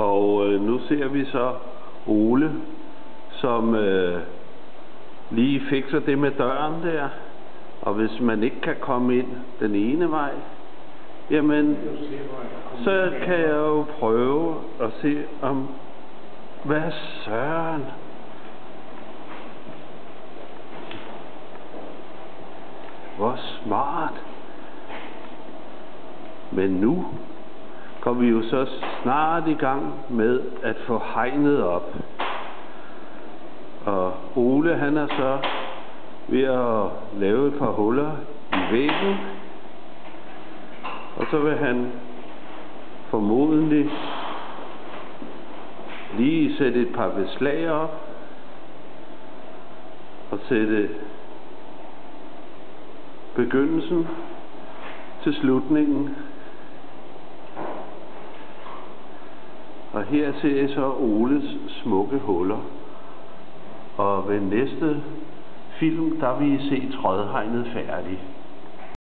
Og nu ser vi så Ole, som lige fikser det med døren der. Og hvis man ikke kan komme ind den ene vej, jamen, så kan jeg jo prøve at se om... Hvad søren? Hvor smart. Men nu går vi jo så snart i gang med at få hegnet op. Og Ole, han er så ved at lave et par huller i væggen. Og så vil han formodentlig lige sætte et par beslag op og sætte begyndelsen til slutningen. Og her ser jeg så Oles smukke huller. Og ved næste film, der vil I se trådhegnet færdig.